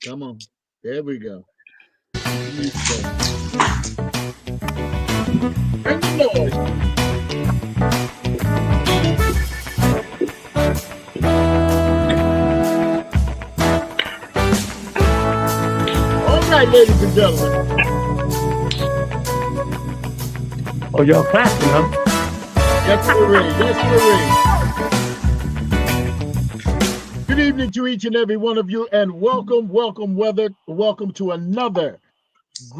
Come on. There we go. Music. Bring the noise. All right, ladies and gentlemen. Oh, y'all clapping, huh? Yes, we're ready. Good evening to each and every one of you, and welcome to another.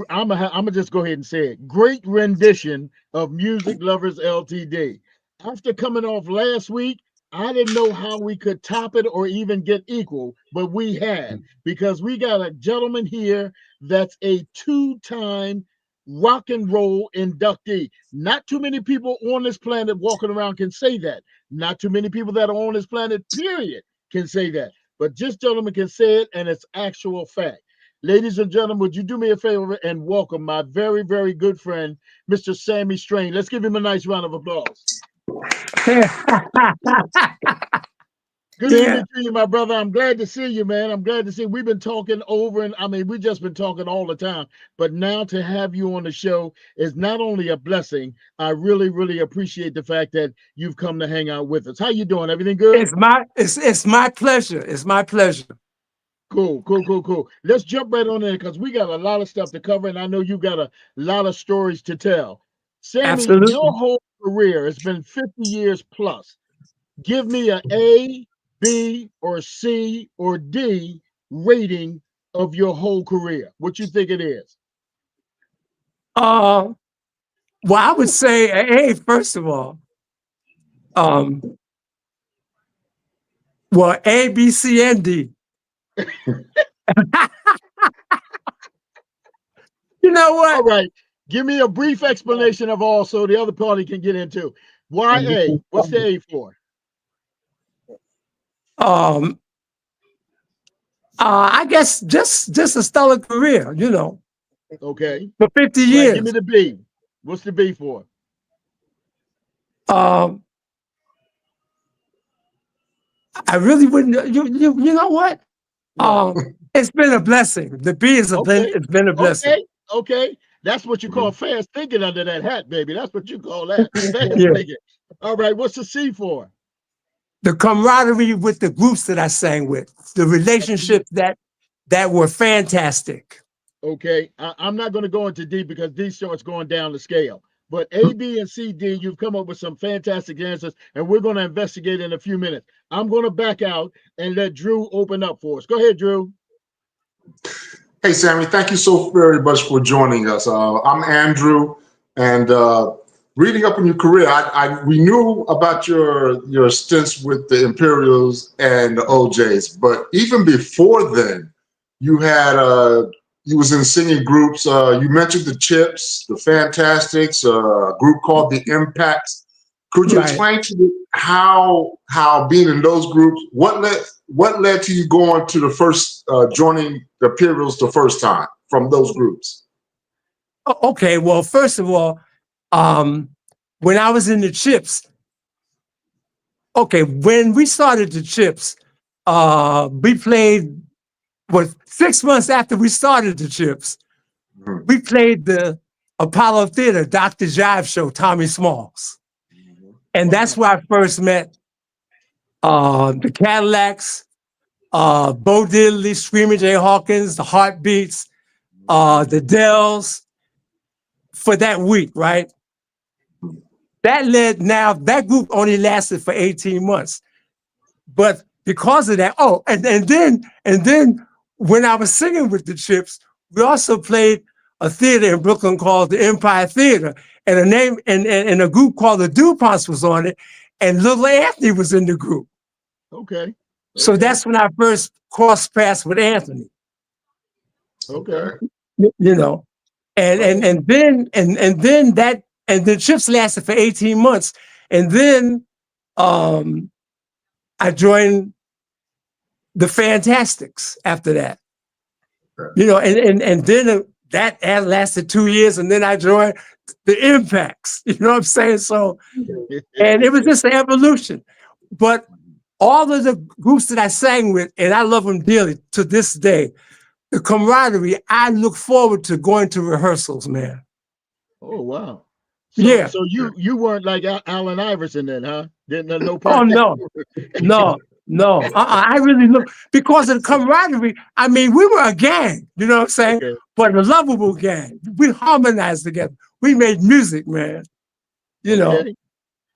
I'm gonna just go ahead and say it. Great rendition of Music Lovers Ltd. After coming off last week, I didn't know how we could top it or even get equal, but we had, because we got a gentleman here that's a two-time rock and roll inductee. Not too many people on this planet walking around can say that. Not too many people that are on this planet, period, can say that. But this gentleman can say it, and it's actual fact. Ladies and gentlemen, would you do me a favor and welcome my very, very good friend, Mr. Sammy Strain. Let's give him a nice round of applause. Good evening to you, my brother. I'm glad to see you, man. I'm glad to see you. We've been talking over, and I mean, we've just been talking all the time. But now to have you on the show is not only a blessing. I really, really appreciate the fact that you've come to hang out with us. How you doing? Everything good? It's my pleasure. It's my pleasure. Cool. Let's jump right on in because we got a lot of stuff to cover, and I know you got a lot of stories to tell. Sammy, Absolutely. your whole career has been 50 years plus. Give me an A, B, or C, or D rating of your whole career. What you think it is? Well, I would say A, first of all. Well, A, B, C, and D. You know what? All right. Give me a brief explanation of all so the other party can get into. Why A? What's the A for? I guess just a stellar career, you know. Okay. For 50 Right, years. give me the B. What's the B for? I really wouldn't. You know what? It's been a blessing. The B is it's been a blessing. Okay. That's what you call fast thinking under that hat, baby. That's what you call that. Fast thinking. All right. What's the C for? The camaraderie with the groups that I sang with, the relationships that were fantastic. Okay. I'm not going to go into D because D starts going down the scale. But A, B, and C, D, you've come up with some fantastic answers, and we're going to investigate in a few minutes. I'm going to back out and let Drew open up for us. Go ahead, Drew. Hey, Sammy, thank you so very much for joining us. I'm Andrew, and reading up on your career, we knew about your stints with the Imperials and the OJs, but even before then, you was in singing groups. You mentioned the Chips, the Fantastics, a group called the Impacts. Could you explain to me how being in those groups, what led to you going to the first joining the Imperials the first time from those groups? Okay, well, first of all, when I was in the Chips, when we started the Chips, we played 6 months after we started the Chips. We played the Apollo Theater, Dr. Jive show, Tommy Smalls. And that's where I first met the Cadillacs, Bo Diddley, Screaming Jay Hawkins, the Heartbeats, the Dells, for that week, right? That group only lasted for 18 months. But because of that, and then when I was singing with the Chips, we also played a theater in Brooklyn called the Empire Theater, and a group called the DuPonts was on it, and Little Anthony was in the group. Okay. So that's when I first crossed paths with Anthony. Okay. You know, and the Chips lasted for 18 months, and then I joined the Fantastics after that. You know, and then that lasted 2 years, and then I joined the Impacts. You know what I'm saying? So, and it was just an evolution. But all of the groups that I sang with, and I love them dearly to this day, the camaraderie, I look forward to going to rehearsals, man. Oh wow. So Yeah. so you weren't like Allen Iverson then, huh? Didn't no Oh part no, no, no. I really look because of the camaraderie. I mean, we were a gang, you know what I'm saying? Okay. But a lovable gang. We harmonized together. We made music, man. You know. Okay.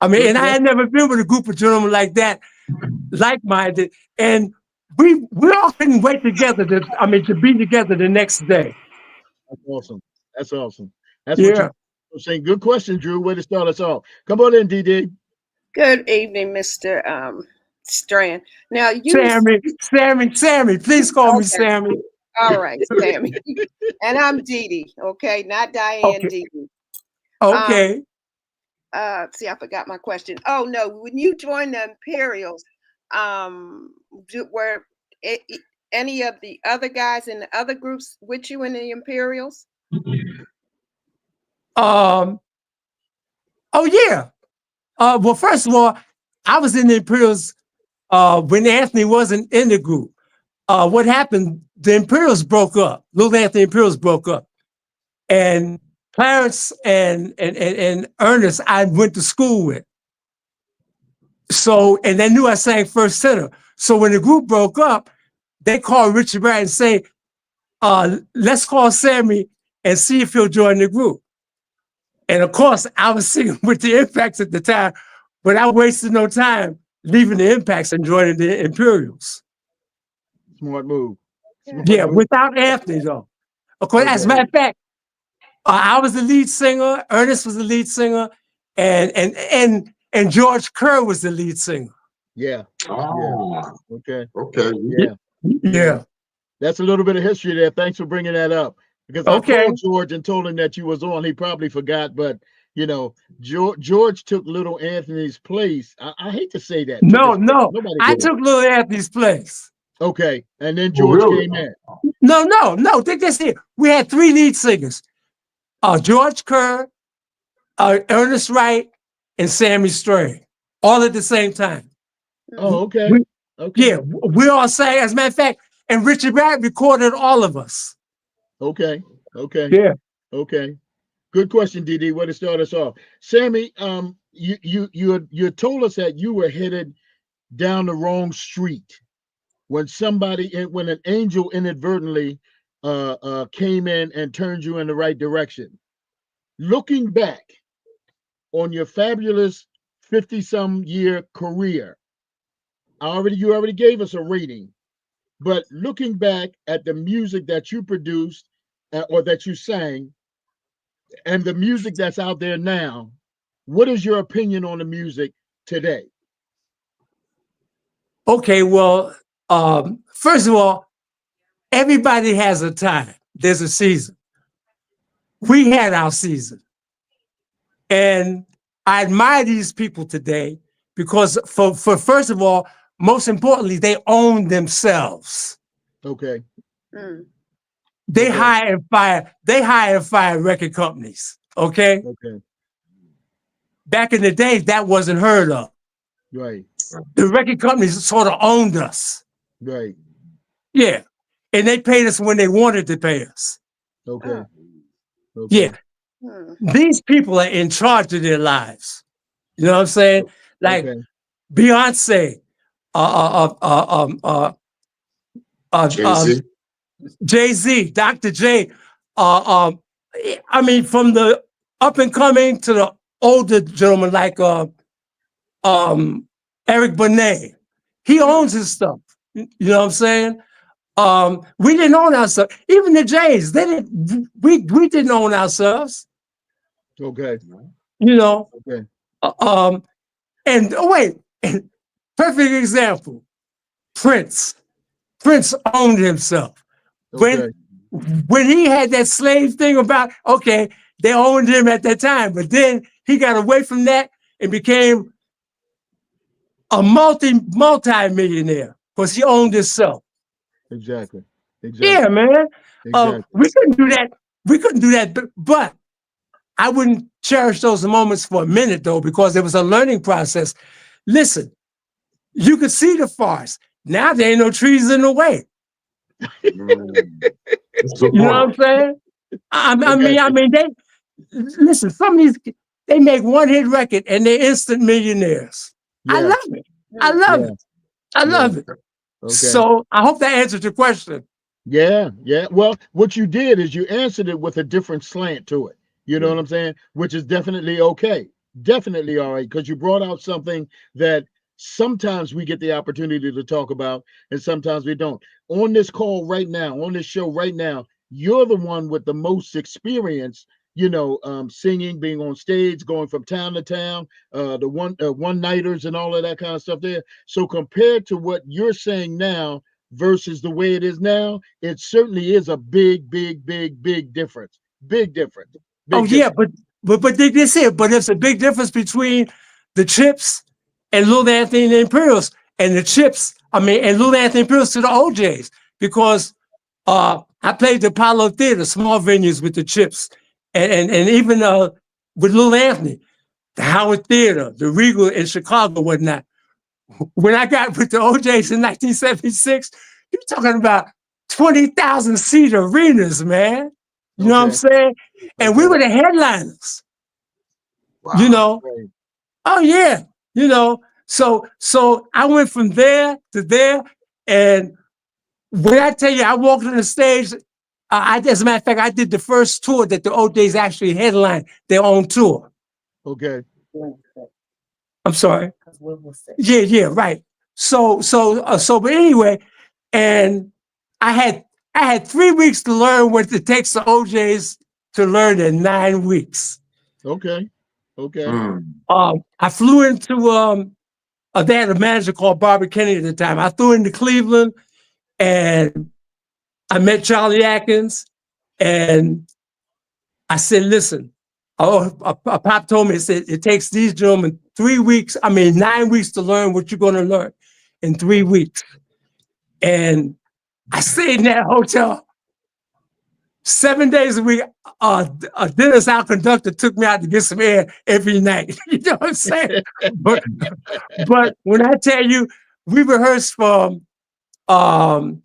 I mean, Good and I had question. never been with a group of gentlemen like that, like-minded. And we all couldn't wait together to be together the next day. That's awesome. That's awesome. That's what Yeah. you were saying. Good question, Drew. Way to start us off. Come on in, DD. Good evening, Mr. Strand. Now you Sammy, please call me okay? Sammy. All right, Sammy, and I'm Dee Dee. Okay, not Diane. Okay. Dee Dee. Um, Okay. see, I forgot my question. Oh no, when you joined the Imperials, were any of the other guys in the other groups with you in the Imperials? Oh yeah. Well, first of all, I was in the Imperials when Anthony wasn't in the group. What happened? The Imperials broke up. Little Anthony Imperials broke up, and Clarence and Ernest I went to school with. So, and they knew I sang first tenor. So when the group broke up, they called Richard Brad and say, let's call Sammy and see if he'll join the group. And of course, I was singing with the Impacts at the time, but I wasted no time leaving the Impacts and joining the Imperials. Smart move. Smart Yeah, move. without Anthony though. Of course, as a Okay. matter of fact, I was the lead singer, Ernest was the lead singer, and George Kerr was the lead singer. Yeah. Oh, Okay. okay. Yeah. Yeah. That's a little bit of history there. Thanks for bringing that up. Because I Okay. called George and told him that you was on. He probably forgot, but George took little Anthony's place. I hate to say that. Took No, his place. no. Nobody I did. took Lil Anthony's place. Okay. And then Oh, George really? came in. No. Think this here. We had 3 lead singers. George Kerr, Ernest Wright, and Sammy Strain. All at the same time. Oh, okay. We, Okay. yeah, we all sang, as a matter of fact, and Richard Brad recorded all of us. Okay. Okay. Yeah. Okay. Good question, DD. Way to start us off. Sammy, you told us that you were headed down the wrong street when when an angel inadvertently came in and turned you in the right direction. Looking back on your fabulous 50-some year career, you already gave us a rating, but looking back at the music that you produced or that you sang and the music that's out there now, what is your opinion on the music today? Okay, well, first of all, everybody has a time. There's a season. We had our season. And I admire these people today because for first of all, most importantly, they own themselves. Okay. They Okay. hire and fire record companies. Okay. Okay. Back in the day, that wasn't heard of. Right. The record companies sort of owned us. Right. Yeah. And they paid us when they wanted to pay us. Okay. Okay. Yeah. These people are in charge of their lives. You know what I'm saying? Like Okay. Beyonce, Jay-Z. Jay-Z, Dr. J. I mean, from the up and coming to the older gentleman like Eric Benet. He owns his stuff. You know what I'm saying? We didn't own ourselves. Even the Jays, we didn't own ourselves. Okay. You know. Okay. And wait, perfect example. Prince owned himself. Okay. When he had that slave thing about, okay, they owned him at that time, but then he got away from that and became a multi-millionaire because he owned himself. Exactly. Exactly. Yeah, man. Exactly. We couldn't do that. We couldn't do that, but I wouldn't cherish those moments for a minute though, because it was a learning process. Listen, you could see the forest. Now there ain't no trees in the way. Good You know what I'm point. saying? I mean, they listen. Some of these they make one hit record and they're instant millionaires. I Yeah, love it. I love yeah, it. I yeah. love it. Okay. So I hope that answered your question. Yeah, yeah. Well, what you did is you answered it with a different slant to it. You know what I'm saying? Which is definitely okay. Definitely all right. Because you brought out something that sometimes we get the opportunity to talk about and sometimes we don't. On this call right now, on this show right now, you're the one with the most experience, singing, being on stage, going from town to town, the one nighters and all of that kind of stuff there. So compared to what you're saying now versus the way it is now, it certainly is a big, big, big, big difference. Big difference. Oh Big yeah, difference. but this here, but there's a big difference between the Chips and Little Anthony and the Imperials and the Chips. I mean, and Little Anthony Imperials to the OJs because I played the Apollo Theater, small venues with the Chips, and even with Little Anthony, the Howard Theater, the Regal in Chicago, whatnot. When I got with the OJs in 1976, you're talking about 20,000 seat arenas, man. You know what I'm Okay. saying? And we Okay. were the headliners, you Wow. know. Right. Oh yeah, you know. So I went from there to there, and when I tell you, I walked on the stage. As a matter of fact, I did the first tour that the OJs actually headlined their own tour. Okay. I'm sorry. Yeah, right. But anyway, and I had I had 3 weeks to learn what it takes the OJs to learn in 9 weeks. Okay. Okay. Mm. I flew into they had a manager called Barbara Kennedy at the time. I flew into Cleveland and I met Charlie Atkins and I said, listen, a pop told me, it said, it takes these gentlemen 9 weeks to learn what you're going to learn in 3 weeks. And I stayed in that hotel 7 days a week. Dennis, our conductor, took me out to get some air every night. You know what I'm saying? But when I tell you, we rehearsed from about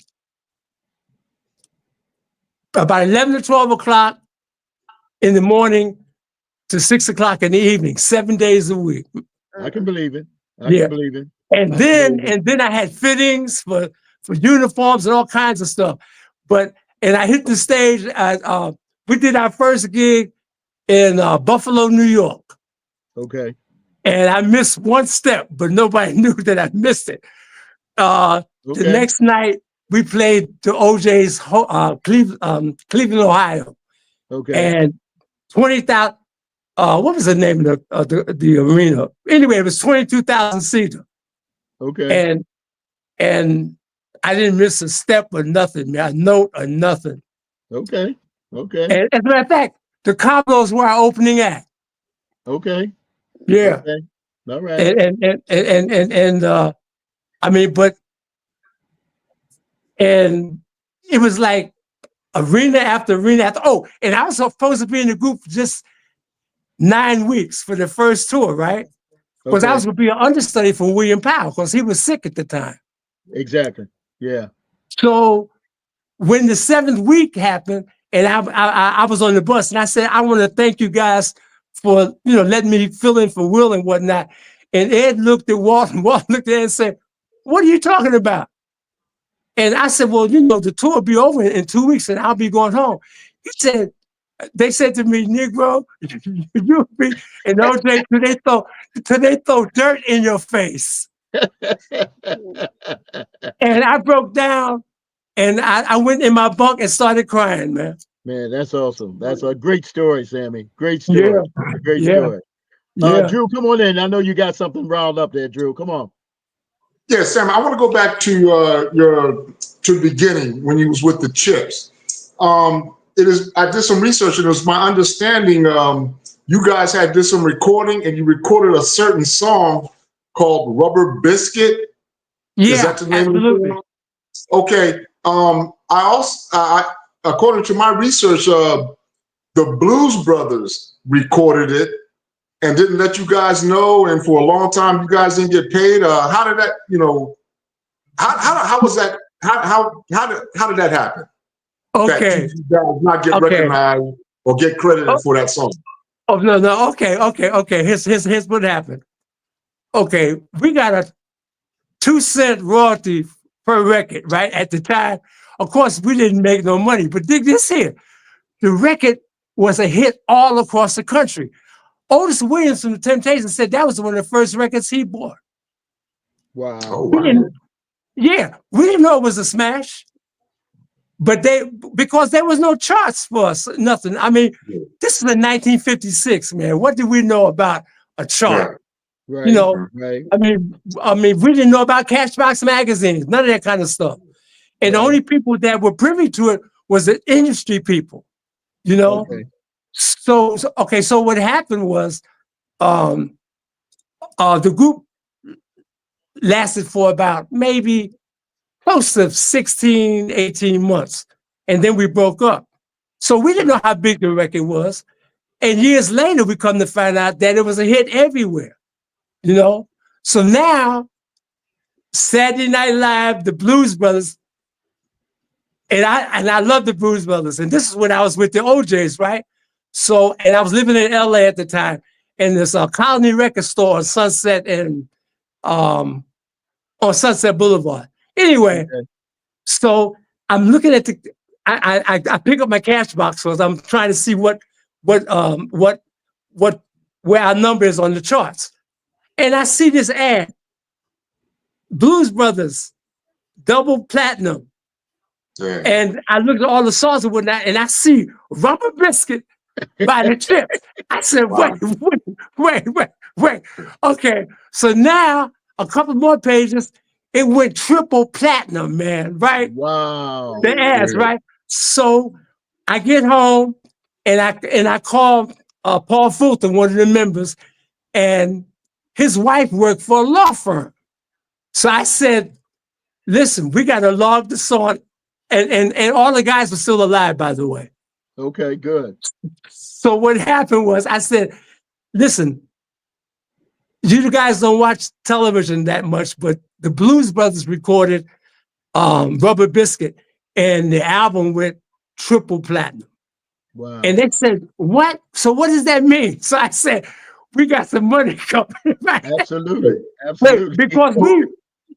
11 to 12 o'clock in the morning to 6 o'clock in the evening, 7 days a week. I can believe it. I Yeah. can believe it. And I can then believe it. I had fittings for uniforms and all kinds of stuff. And I hit the stage at we did our first gig in Buffalo, New York. Okay. And I missed one step, but nobody knew that I missed it. The Okay. next night we played to OJ's Cleveland, Ohio, Okay. and 20,000. What was the name of the arena? Anyway, it was 22,000 seater, Okay. and I didn't miss a step or nothing, man, a note or nothing. Okay. Okay. And as a matter of fact, the Commodores were our opening act. Okay. Yeah, Okay. All right. and I mean, and it was like arena after arena after. Oh, and I was supposed to be in the group for just 9 weeks for the first tour, right? Because I Okay. was going to be an understudy for William Powell because he was sick at the time. Exactly. Yeah. So when the 7th week happened, and I was on the bus, and I said, I want to thank you guys for letting me fill in for Will and whatnot. And Ed looked at Walt, and Walt looked at Ed and said, "What are you talking about?" And I said, "Well, the tour will be over in 2 weeks, and I'll be going home." He said, "They said to me, Negro, you'll be," and OJ, till they throw dirt in your face. And I broke down, and I went in my bunk and started crying, man. Man, that's awesome. That's a great story, Sammy. Great Yeah, story. Great yeah, story. yeah. Drew, come on in. I know you got something riled up there, Drew. Come on. Yeah, Sam, I want to go back to to the beginning when you was with the Chips. I did some research, and it was my understanding you guys did some recording, and you recorded a certain song called "Rubber Biscuit." Is Yeah, that the name absolutely. of it? Okay. According to my research, the Blues Brothers recorded it and didn't let you guys know, and for a long time you guys didn't get paid. How did that? How was that? how did that happen? Okay. That you guys not get Okay. recognized or get credited for that song? Oh no. Okay. Here's what happened. Okay, we got a 2-cent royalty per record, right? At the time, of course, we didn't make no money. But dig this here: the record was a hit all across the country. Otis Williams from the Temptations said that was one of the first records he bought. Wow. Oh, We wow. didn't know it was a smash. But because there was no charts for us, nothing. I mean, this is in 1956, man. What did we know about a chart? Right. You know, right. I mean, we didn't know about Cashbox magazines, none of that kind of stuff. And the only people that were privy to it was the industry people, you know? Okay. So what happened was the group lasted for about maybe close to 16, 18 months. And then we broke up. So we didn't know how big the record was. And years later, we come to find out that it was a hit everywhere, you know? So now, Saturday Night Live, the Blues Brothers, and I love the Blues Brothers. And this is when I was with the OJs, right? So, and I was living in LA at the time. And there's a Colony record store on Sunset and on Sunset Boulevard. Anyway, so I'm looking at I pick up my cash box because I'm trying to see where our number is on the charts. And I see this ad, Blues Brothers, double platinum. Yeah. And I look at all the songs and whatnot, and I see Rubber Biscuit by the Chips. I said, wow. wait. Okay, so now a couple more pages, it went triple platinum, man, right? Wow. The ads, right? So I get home and I call Paul Fulton, one of the members, and his wife worked for a law firm. So I said, listen, we got to log this on. And all the guys were still alive, by the way. Okay, good. So what happened was I said, listen, you guys don't watch television that much, but the Blues Brothers recorded Rubber Biscuit, and the album went triple platinum. Wow. And they said, what? So what does that mean? So I said, we got some money coming. Right? Absolutely. Because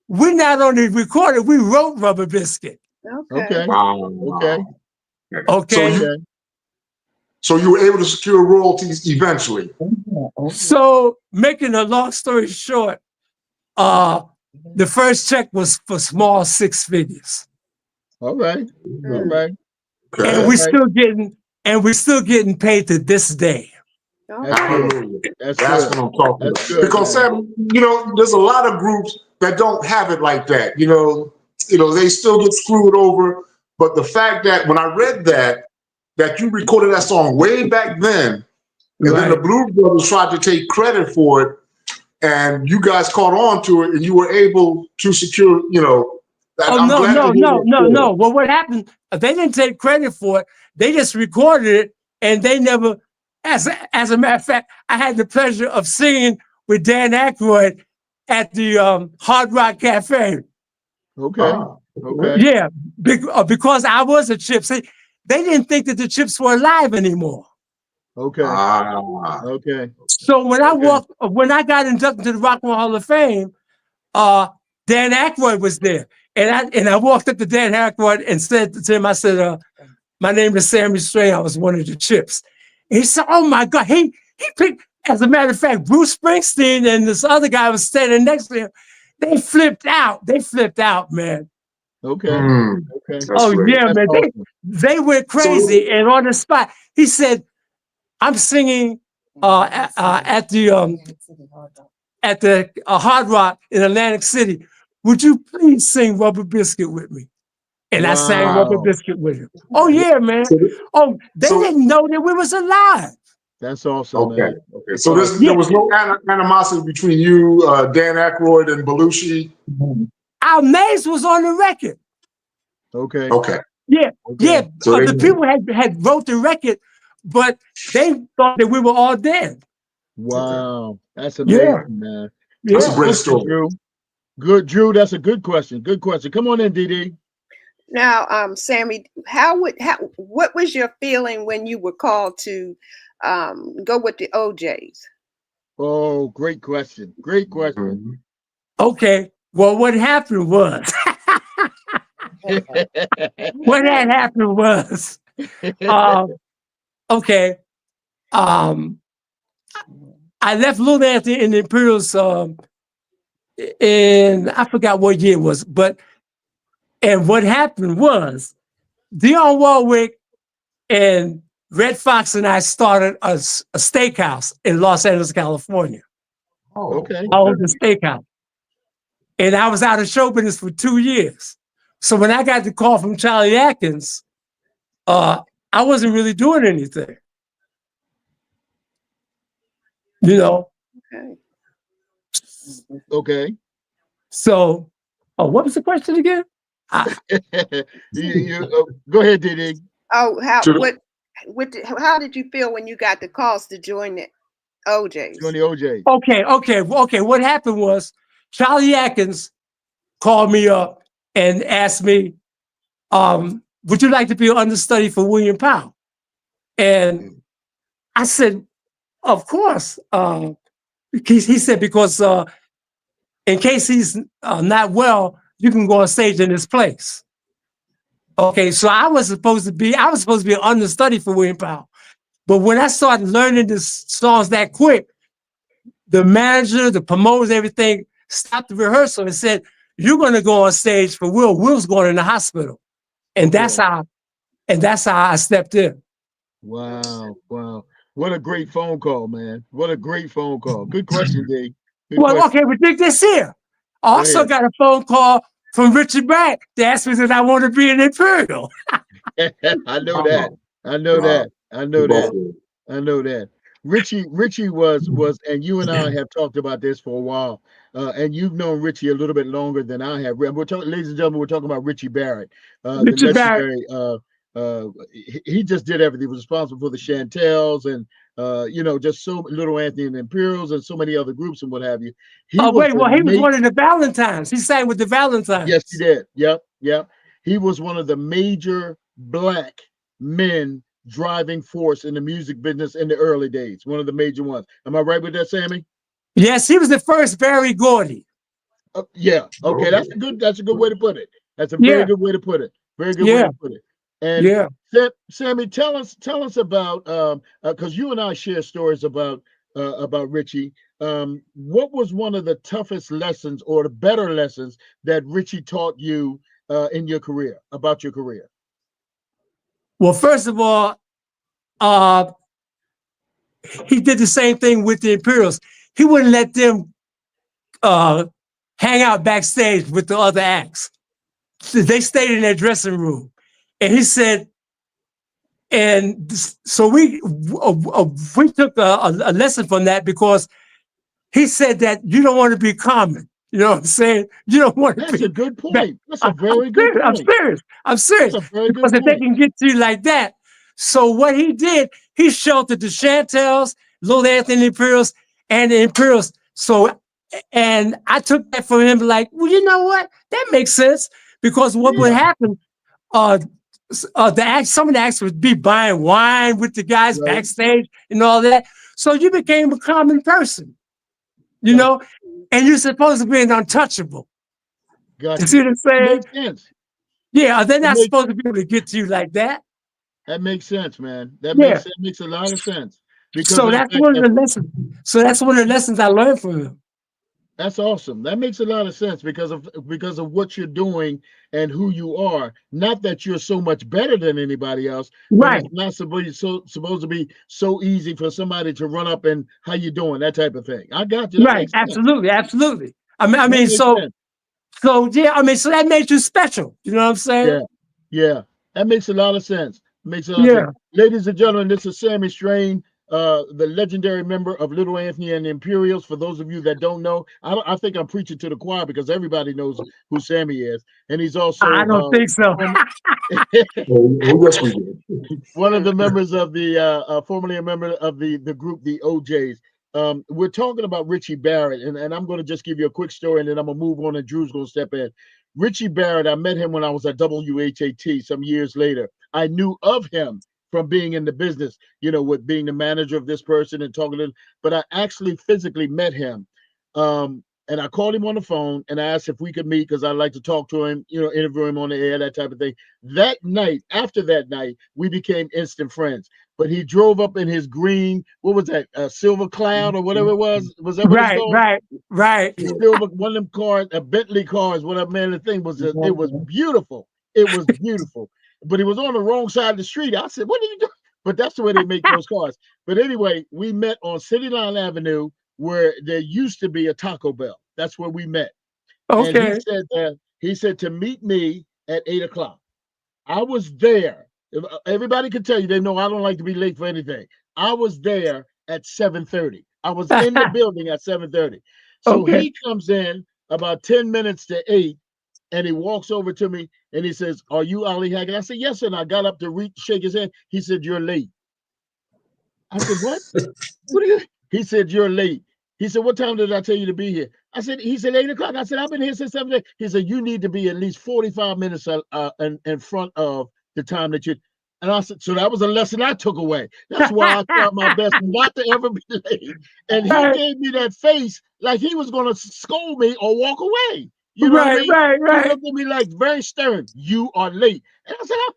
we not only recorded, we wrote Rubber Biscuit. Okay. Wow. Okay. So you were able to secure royalties eventually. So making a long story short, the first check was for small 6 figures. All right. Okay. And we're still getting paid to this day. That's what I'm talking about. Because Sam, you know, there's a lot of groups that don't have it like that. You know, they still get screwed over. But the fact that when I read that you recorded that song way back then, and then the Blues Brothers tried to take credit for it, and you guys caught on to it, and you were able to secure, that. No. Well, what happened, they didn't take credit for it. They just recorded it, and they never, as a matter of fact, I had the pleasure of singing with Dan Aykroyd at the Hard Rock Cafe. Okay. Yeah, because I was a Chips. They didn't think that the Chips were alive anymore. Okay. Okay. So when I got inducted to the Rock and Roll Hall of Fame, Dan Aykroyd was there, and I walked up to Dan Aykroyd and said to him, I said, "My name is Sammy Strain. I was one of the Chips." And he said, "Oh my God!" He picked. As a matter of fact, Bruce Springsteen and this other guy was standing next to him. They flipped out. Man. Okay. Okay. Oh yeah, man. Awesome. They went crazy, and on the spot, he said, "I'm singing at the Hard Rock in Atlantic City. Would you please sing Rubber Biscuit with me?" And I sang Rubber Biscuit with him. Oh yeah, man. They didn't know that we was alive. That's awesome, man. Okay. So there was no animosity between you, Dan Aykroyd, and Belushi? Our names was on the record. Okay. Yeah. So the people had wrote the record, but they thought that we were all dead. Wow. That's amazing, man. That's a great story. Drew. Good, Drew. That's a good question. Good question. Come on in, DD. Now, Sammy, what was your feeling when you were called to go with the OJs? Oh, great question. Great question. Mhm. Okay. Well, what happened was, what had happened was, um, okay, um, I left Little Anthony in the Imperials in, I forgot what year it was, and what happened was, Dionne Warwick and Red Fox and I started a steakhouse in Los Angeles, California. Oh, Okay. I owned okay. the steakhouse. And I was out of show business for 2 years. So when I got the call from Charlie Atkins, I wasn't really doing anything. You know? Okay. Okay. So, what was the question again? Go ahead, Didi. Oh, To how did you feel when you got the calls to join the Join OJs? the OJ. Okay. What happened was Charlie Atkins called me up and asked me, would you like to be an understudy for William Powell? And I said, of course. He said, because in case he's not well, you can go on stage in his place. Okay, so I was supposed to be an understudy for William Powell. But when I started learning the songs that quick, the manager, the promoters, everything stopped the rehearsal and said, you're gonna go on stage for Will. Will's going in the hospital. And that's Yeah. how I stepped in. Wow. Wow. What a great phone call, man. What a great phone call. Good question, D. Good Well, okay, question. but dig this here. I Go also ahead. got a phone call from Richard Bragg to ask me if I want to be an Imperial. I know that. wow, I know wow. that. I You know both that. did. I know that. Richie was, and you and I have talked about this for a while. And you've known Richie a little bit longer than I have. We're talking, ladies and gentlemen, we're talking about Richie Barrett, the Richard Barrett. legendary. He just did everything. He was responsible for the Chantels and just so Little Anthony and the Imperials and so many other groups and what have you. He Oh, was wait, the well, he was mate. one of the Valentines. He sang with the Yes, he Valentines. did. Yep, yep. He was one of the major black men driving force in the music business in the early days. One of the major ones. Am I right with that, Sammy? Yes, he was the first Barry Gordy. Yeah. Okay. Okay. That's a good way to put it. That's a very Yeah, good way to put it. Very good way yeah, to put it. And yeah. Sammy, tell us about because you and I share stories about Richie. What was one of the toughest lessons or the better lessons that Richie taught you in your career about your career? Well, first of all, uh, he did the same thing with the Imperials. He wouldn't let them uh, hang out backstage with the other acts. They stayed in their dressing room. And he said, and so we took a lesson from that because he said that you don't want to be common. You know what I'm saying? You don't want to That's be. a good That, point. That's a very good I'm point. serious. I'm That's serious. a very good Because if they point. can get to you like that, so what he did, he sheltered the Chantels, Little Anthony Imperials, and the Imperials. So, and I took that from him like, well, you know what? That makes sense because what would Yeah. happen? Uh, some of the acts would be buying wine with the guys Right. backstage and all that. So you became a common person, you Got know, and you're supposed to be an untouchable. You got see you. what I'm That saying? makes sense. Yeah, they're That not makes supposed to be able to get to you like that. that makes sense, man. Yeah. That makes a lot of sense because So of the that's fact one of that the lessons. So that's one of the lessons I learned from him. that's awesome. That makes a lot of sense because of what you're doing and who you are. Not that you're so much better than anybody else, but Right, it's not supposed to be so easy for somebody to run up and how you doing, that type of thing. I got you. That right, makes sense. absolutely, absolutely. I That mean, makes so sense. so yeah, so that made you special. You know what I'm saying? Yeah, yeah, that makes a lot of sense. Makes a lot of sense. Yeah. Ladies and gentlemen, this is Sammy Strain, the legendary member of Little Anthony and the Imperials. For those of you that don't know, I think I'm preaching to the choir because everybody knows who Sammy is, and he's I also don't think so. Oh, yes, we did. one of the members of the formerly a member of the group the OJs. we're talking about Richie Barrett, and I'm going to just give you a quick story, and then I'm going to move on, and Drew's going to step in. Richie Barrett, I met him when I was at WHAT some years later. I knew of him from being in the business, with being the manager of this person and talking to him, but I actually physically met him. And I called him on the phone and I asked if we could meet because I'd like to talk to him, interview him on the air, that type of thing. That night, after that night, we became instant friends. But he drove up in his green, what was that, Silver Cloud or whatever it was? Was that what it's called? Right. The silver, one of them cars, a Bentley cars, whatever, man, the thing was, it was beautiful. It was beautiful. But he was on the wrong side of the street. I said, what are you doing? But that's the way they make those cars. But anyway, we met on City Line Avenue, where there used to be a Taco Bell. That's where we met. Okay. And he said to meet me at 8 o'clock. I was there. Everybody can tell you, they know I don't like to be late for anything. I was there at 7:30. I was in the building at 7:30. So he comes in about 10 minutes to 8, and he walks over to me and he says, "Are you Ali Haggett?" I said, "Yes." And I got up to shake his hand. He said, "You're late." I said, "What? What are you?" He said, "You're late." He said, "What time did I tell you to be here?" He said, 8 o'clock. I said, "I've been here since 7 days." He said, "You need to be at least 45 minutes in front of the time that you." And I said, so that was a lesson I took away. That's why I tried my best not to ever be late. And he gave me that face like he was going to scold me or walk away. You know what I mean? Right. He looked at me like very stern. "You are late." And I said, I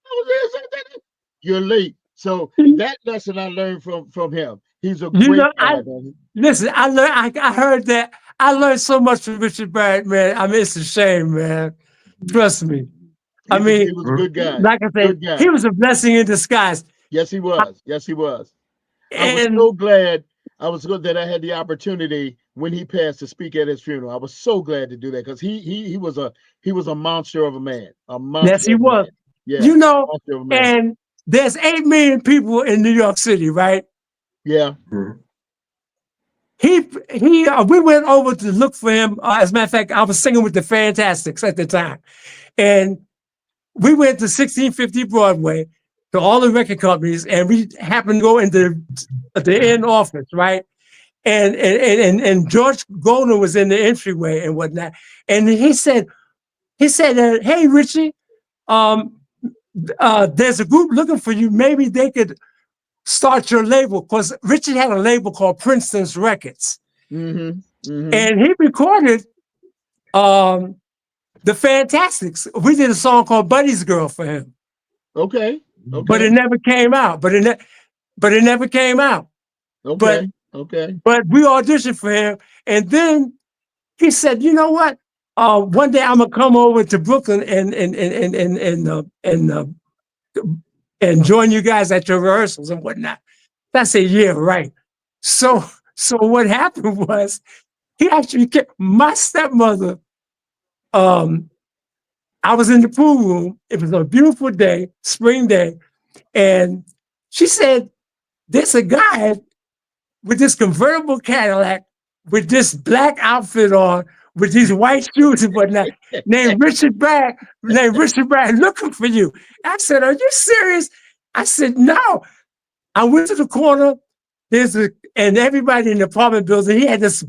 was there. "You're late." So that lesson I learned from him. He's a great guy, man. Listen, I heard that. I learned so much from Richard Barrett, man. I mean, it's a shame, man. Trust me. He was a good guy. Like I said, he was a blessing in disguise. Yes, he was. Yes, he was. I was And so glad. I was good that I had the opportunity when he passed to speak at his funeral. I was so glad to do that because he was a monster of a man. A monster. yes, he was. Yeah. Monster of a man. And there's 8 million people in New York City, right? Yeah. We went over to look for him. As a matter of fact, I was singing with the Fantastics at the time. And we went to 1650 Broadway to all the record companies, and we happened to go into the inn office, right? And George Golden was in the entryway and whatnot. And he said, "Hey, Richie, there's a group looking for you. Maybe they could start your label," because Richard had a label called Princeton's Records. And he recorded the Fantastics. We did a song called Buddy's Girl for him. Okay. But it never came out. But it never came out. Okay. But we auditioned for him. And then he said, "You know what? One day I'm gonna come over to Brooklyn and join you guys at your rehearsals and whatnot." I said, "Yeah, right." So what happened was he actually kept my stepmother. I was in the pool room. It was a beautiful day, spring day. And she said, "There's a guy with this convertible Cadillac with this black outfit on, with these white shoes and whatnot, named Richard Barrett, looking for you." I said, "Are you serious?" I said, "No." I went to the corner. And everybody in the apartment building, he had this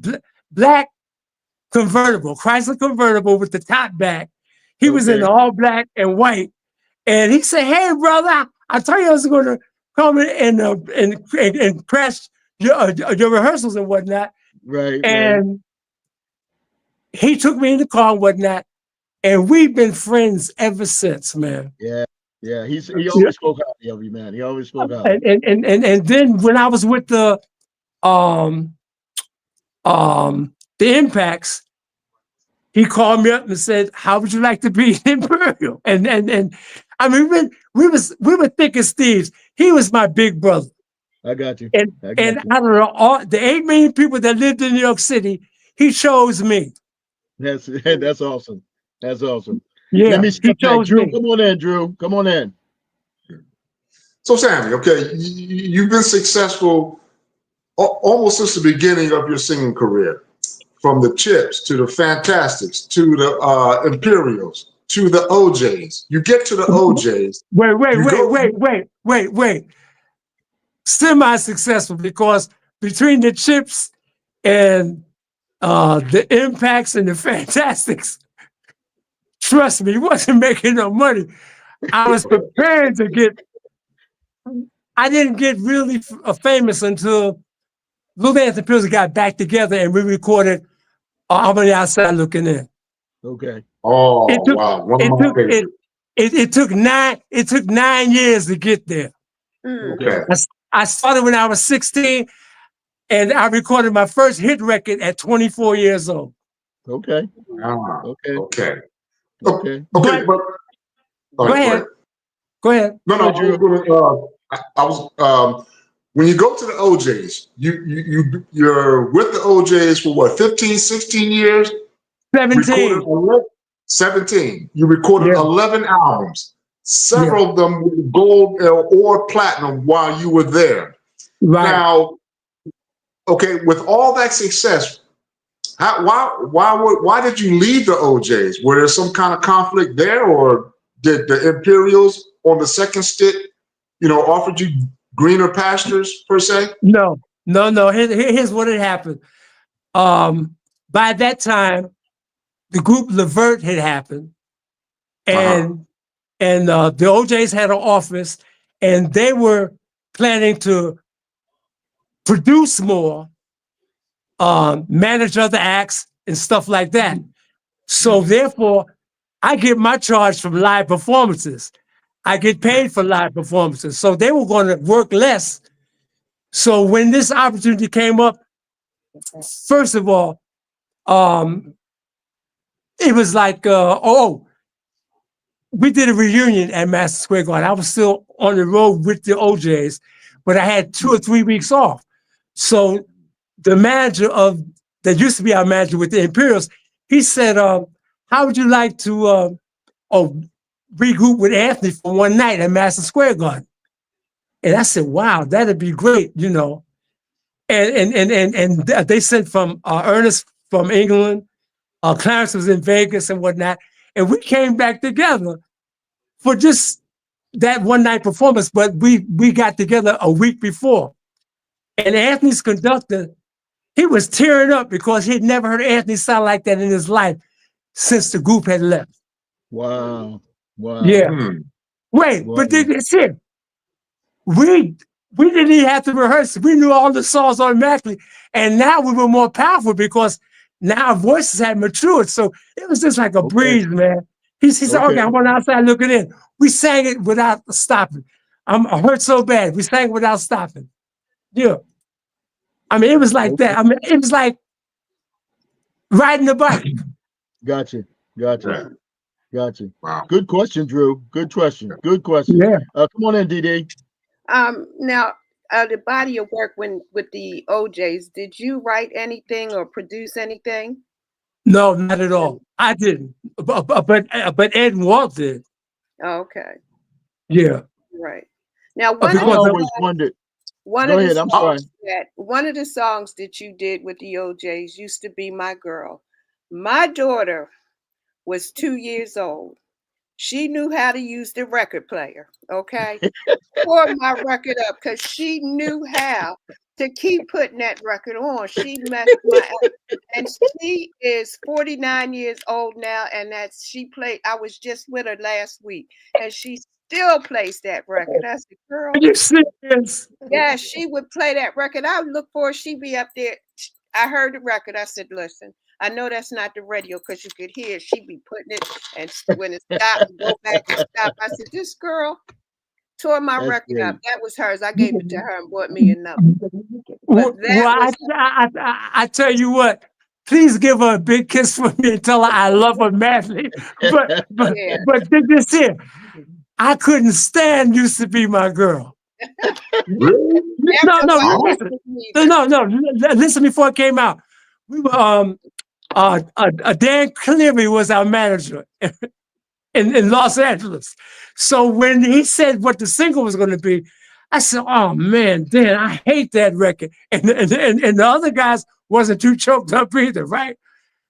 black convertible, Chrysler convertible with the top back. He was in all black and white. And he said, "Hey, brother, I told you I was going to come and crash your rehearsals and whatnot." Right. And he took me in the car and whatnot. And we've been friends ever since, man. Yeah. Yeah. He always spoke highly of you, man. He always spoke highly. And then when I was with the Impacts, he called me up and said, "How would you like to be in Imperial?" And I mean, we were thick as thieves. He was my big brother. I got you. And out of all the 8 million people that lived in New York City, he chose me. That's awesome. That's awesome. Yeah, let me step back. Drew, me. Come on in, Drew. Come on in. So, Sammy, okay, you've been successful almost since the beginning of your singing career, from the Chips to the Fantastics to the Imperials to the OJs. You get to the OJs. Wait. Semi-successful, because between the Chips and the Impacts and the Fantastics, trust me, he wasn't making no money. I was preparing to get. I didn't get really famous until Lou Dance and Pills got back together and we recorded I'm on the Outside Looking In. Okay. Oh, It took, wow. One of it my took, favorites. it took 9 years to get there. Okay. I started when I was 16 and I recorded my first hit record at 24 years old. Okay. Ah, Okay. okay. Okay. Okay, but Go ahead. Go ahead. No, Go I ahead, was gonna, I was when you go to the OJs, you're with the OJs for what, 15, 16 years? 17. Recorded 17. You recorded Yeah. 11 albums. Yeah. Several of them with gold or platinum while you were there. Right. Now, okay, with all that success, why did you leave the OJs? Were there some kind of conflict there, or did the Imperials on the second stint, offered you greener pastures per se? No. Here's what had happened. By that time, the group Levert had happened, and the OJs had an office, and they were planning to produce more, manage other acts and stuff like that. So therefore, I get my charge from live performances. I get paid for live performances. So they were going to work less. So when this opportunity came up, first of all, it was like, we did a reunion at Madison Square Garden. I was still on the road with the OJs, but I had 2 or 3 weeks off. So the manager that used to be our manager with the Imperials, he said, how would you like to regroup with Anthony for one night at Madison Square Garden? And I said, wow, that'd be great, And they sent from Ernest from England, Clarence was in Vegas and whatnot. And we came back together for just that one night performance, but we got together a week before. And Anthony's conductor, he was tearing up because he'd never heard Anthony sound like that in his life since the group had left. Wow. Wow. Yeah. Wait, Wow. but it's here. We didn't even have to rehearse. We knew all the songs automatically. And now we were more powerful because now our voices had matured. So it was just like a breeze, man. He said, okay, I'm on the outside looking in. We sang it without stopping. I hurt so bad. We sang without stopping. Yeah. I mean, it was like that. I mean, it was like riding a bike. Gotcha. Gotcha. Gotcha. Wow. Good question, Drew. Good question. Good question. Yeah. Come on in, DD. Now, the body of work with the OJs, did you write anything or produce anything? No, not at all. I didn't. But Ed and Walt did. Okay. Yeah. Right. Now, I always wondered. one Go of ahead. the I'm sorry. songs one of the songs that you did with the OJs used to be My Girl. My daughter was 2 years old. She knew how to use the record player. Okay. Tore my record up because she knew how to keep putting that record on. She messed my ass. And she is 49 years old now, and I was just with her last week, and she still plays that record. I said, girl, Are you serious? yeah, she would play that record. I would look for her, she'd be up there. I heard the record. I said, listen, I know that's not the radio because you could hear she'd be putting it, and when it stopped, go back and stop. I said, this girl tore my record up. That was hers. I gave it to her and bought me another. But I tell you what, please give her a big kiss for me and tell her I love her madly. But this here, I couldn't stand Used to Be My Girl. Really? No. Listen, before it came out, we were Dan Cleary was our manager in Los Angeles. So when he said what the single was going to be, I said, "Oh man, Dan, I hate that record." And the other guys wasn't too choked up either, right?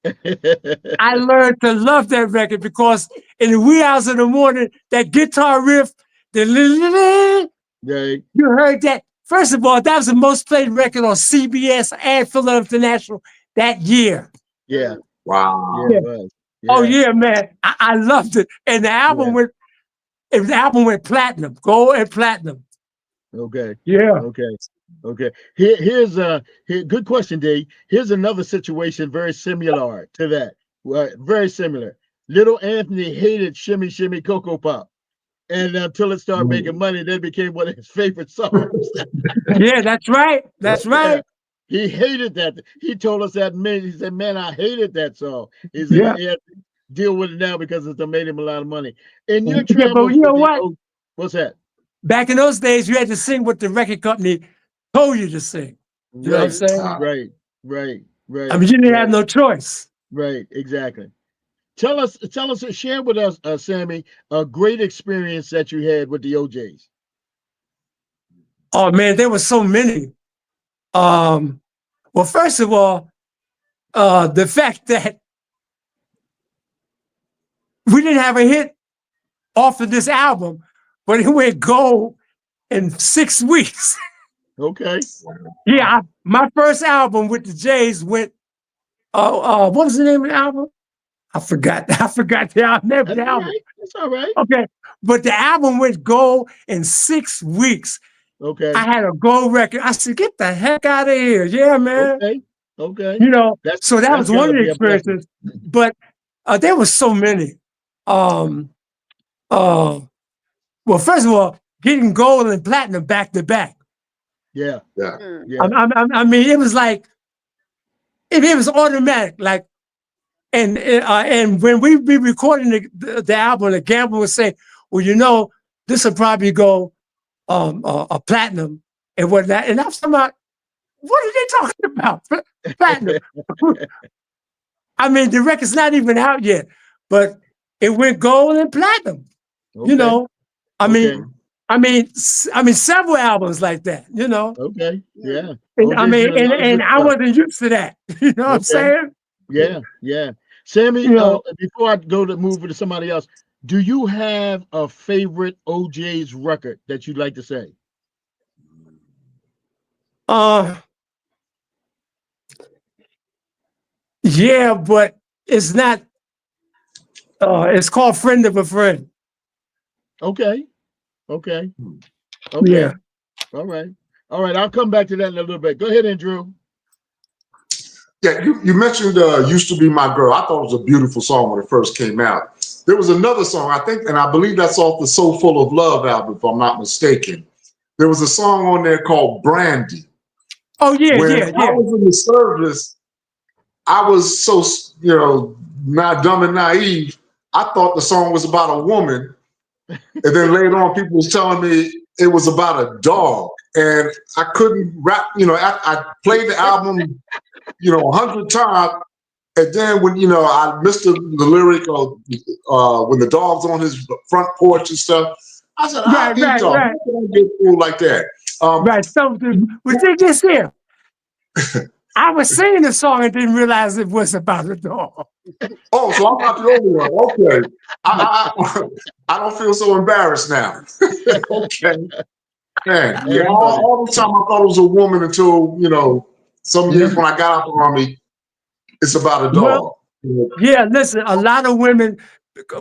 I learned to love that record because in the wee hours of the morning, that guitar riff, you heard that first of all, that was the most played record on CBS and Philadelphia International that year. Yeah. Wow. Yeah, it was. Yeah. Oh yeah, man, I loved it, and the album went platinum, gold and platinum. Okay. Yeah. Okay. Okay. Good question, D. Here's another situation very similar to that. Very similar. Little Anthony hated Shimmy Shimmy Cocoa Pop. And until it started making money, that became one of his favorite songs. Yeah, that's right. That's right. He hated that. He told us that. He said, "Man, I hated that song." He said, Yeah. "He had to deal with it now because it's made him a lot of money." And your Yeah, but travels you know with what? what's that? Back in those days, you had to sing what the record company told you to sing. You know what I'm saying? Right. I mean, you didn't have no choice. Right, exactly. Tell us, share with us, Sammy, a great experience that you had with the OJs. Oh man, there were so many. Well, first of all, the fact that we didn't have a hit off of this album, but it went gold in 6 weeks. Okay. Yeah, my first album with the Jays went. What was the name of the album? I forgot the name of the album. That's all right. Okay, but the album went gold in 6 weeks. Okay. I had a gold record. I said, "Get the heck out of here!" Yeah, man. Okay. You know, so that that's was one of gotta the be a blessing. experiences. But there was so many. Well, first of all, getting gold and platinum back to back. Yeah. I mean, it was like it was automatic. Like, and when we be recording the album, the Gamble would say, "Well, you know, this will probably go a platinum and whatnot." And I'm talking about, what are they talking about? Platinum. I mean, the record's not even out yet, but it went gold and platinum. Okay. You know, I mean, several albums like that. You know. Okay. Yeah. And, I mean, and I wasn't used to that. You know what I'm saying? Yeah. Sammy, before I move to somebody else, do you have a favorite OJ's record that you'd like to say? Yeah, but it's not. It's called "Friend of a Friend." Okay. Yeah. All right. I'll come back to that in a little bit. Go ahead, Andrew. Yeah, you mentioned "Used to Be My Girl." I thought it was a beautiful song when it first came out. There was another song, I think, and I believe that's off the "So Full of Love" album, if I'm not mistaken. There was a song on there called "Brandy." Oh yeah, when yeah. I was in the service, I was so not dumb and naive. I thought the song was about a woman, and then later on, people was telling me it was about a dog, and I couldn't rap. I played the album, 100 times, and then when I missed the lyric of when the dog's on his front porch and stuff. I said, "I hate dogs. How can I get fooled like that?" Right. So, this here. I was singing the song and didn't realize it was about a dog. Oh, so I'm not the only one. Okay. I don't feel so embarrassed now. Okay. Man, yeah, all the time I thought it was a woman until, some years when I got out the Army, it's about a dog. Yeah, listen, a lot of women,